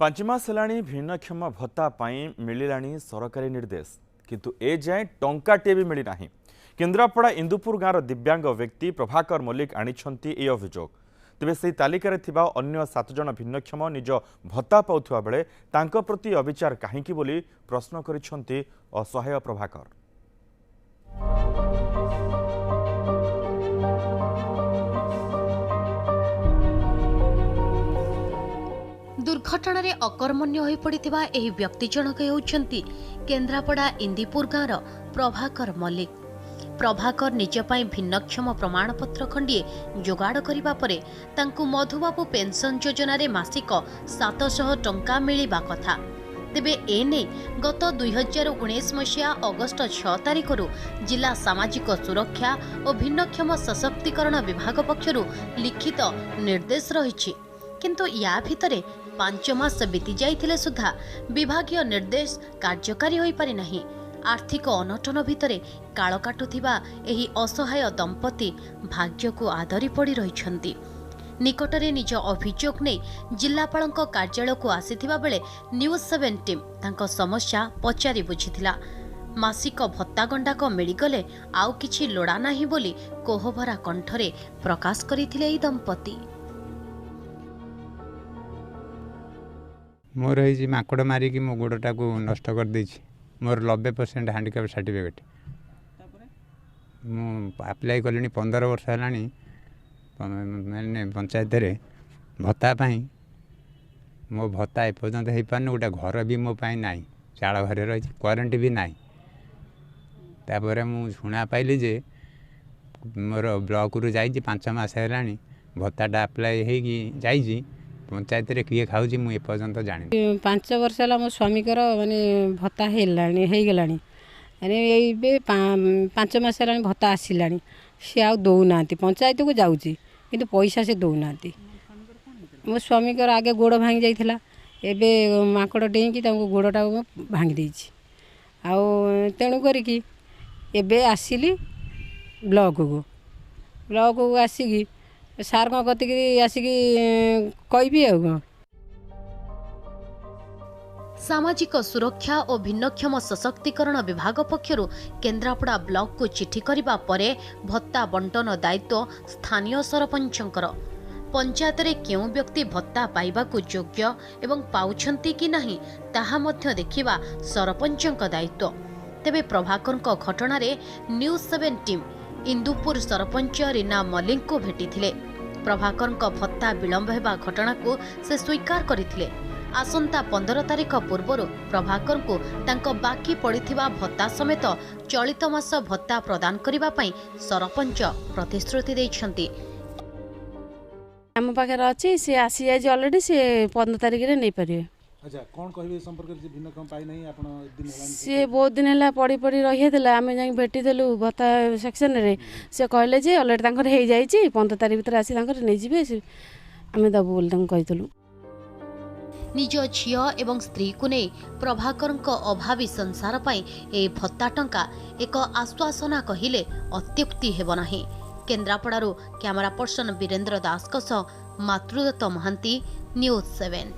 पांच मास हेलाणी भिन्नक्षम भत्ता मिलिलाणी सरकारी निर्देश किंतु ए जाए टंकाटे भी मिली नाही। केन्द्रापड़ा इंदुपुर गाँव दिव्यांग व्यक्ति प्रभाकर मल्लिक आनिछंती ए अभियोग। तेबे से तालिकार थिबा अन्य 7 जन भिन्नक्षम निज भत्ता पाउथुवा बेले तांको प्रति अविचार काहेकि बोली प्रश्न करिछंती असहाय प्रभाकर। दुर्घटन अकर्मण्य हो पड़ता यह व्यक्ति जनक होउछंती केन्द्रापड़ा इंदीपुर गाँव प्रभाकर मल्लिक। प्रभाकर निजपाई भिन्नक्षम प्रमाणपत्र खंडिए जोगाड़ करिबा परे तांकु मधुबाबू पेंशन योजना रे मासिक 700 टंका मिलिबा कथा। तेबे एने गत 2019 मसीहा अगस्ट 6 तारिखरु जिला सामाजिक सुरक्षा और भिन्नक्षम सशक्तिकरण विभाग पक्षरु लिखित निर्देश रहिछि, किंतु या भितरे 5 मास बीती जाइथिले सुधा विभागीय निर्देश कार्यकारी होई पारि नाही। आर्थिक अनटन भितरे काळ काटुथिबा एही असहाय दंपति भाग्य को आदरी पड़ी रहिछंती। निकटरे निज अभियोग नै जिल्लापालक कार्यालय को आसीथिबा बेले न्यूज 7 टीम तांको समस्या पचारि बुझिथिला। मासिक भत्ता गंडाक मिलिगले आउ किछि लोड़ा नाही बोली कोहभरा कंठरे प्रकाश करिथिले एही दंपति। मोर है माकड़ मारिकी मो गोड़टा को नष्ट कर देछि। मोर 90% हैंडिकैप सर्टिफिकेट मु अप्लाई कलिनी 15 वर्ष हेलानी मैंने पंचायत रे भत्ता पाई। मो भत्ता एपर्यंत हो पारन, गोटे घर भी मो पाई नाई, चाल घर रही करेन्ट भी नाई। तापर मु शुणा पाइली जे मोर ब्लॉक रु जाइछि 5 मास हेलानी भत्ताटा अप्लाई हेगी जाइछि पंचायत रे किए खाऊची मु एपर्यंत जानि। 5 वर्ष है मो स्वामीकर माने भत्ता हो गलानी ए 5 मास है भत्ता आसिलानी। सी आ दौना पंचायत को जाऊँगी किंतु पैसा से दौना। मो स्वामीकर आगे गोड़ भांगी जाइथिला, एबे माकड़ डेईकी गोड़टा भांगी देछि। आ तेणु करिकी एबे आसिली ब्लॉक को आसिकी सार कतिक आसिकी कहबी आ। सामाजिक सुरक्षा और भिन्नक्षम सशक्तिकरण विभाग पक्षरु केन्द्रापड़ा ब्लॉक को चिठी करिबा परे भत्ता बंटन दायित्व स्थानीय सरपंचंकर। पंचायत रे केउ व्यक्ति भत्ता पाइबा को योग्य एवं पाउछंती कि नाही ताहा मध्य देखिबा सरपंचंक दायित्व। तेबे प्रभाकरक घटना रे न्यूज 7 टीम इंदुपुर सरपंच रीना मल्लिक को भेटिथिले। प्रभाकरक भत्ता विलंब हेबा घटना को से स्वीकार करथिले। आसंता 15 तारिख पूर्व प्रभाकर को तांको बाकी पड़िथिबा भत्ता समेत चलित मास भत्ता प्रदान करिबा पई सरपंच प्रतिश्रुति दैछंती। हम पाखे अछि से आसी जाय ऑलरेडी से 15 तारिख रे नै परिए। अच्छा कोन कहबे संपर्क जे भिन्न कम पाई नहीं आपण दिन हेलानी से बहुत दिन हेला पड़ी पड़ी रही देला। आमे जाई भेटी देलु भत्ता सेक्शन रे से कहले जे ऑलरेडी तांकर हे जाई छी 15 तारिख भीतर आसी तांकर नै जिवे आमे दबु बोल तांक कहितलु। निज झियो एवं स्त्री को नहीं प्रभाकरक अभावी संसार पाई ए भत्ता टंका एक आश्वासना कहिले अत्युक्ति हेब नाही। केन्द्रापड़ारू कैमरा पर्सन वीरेन्द्र दास मातृदत्त महांती, न्यूज 7।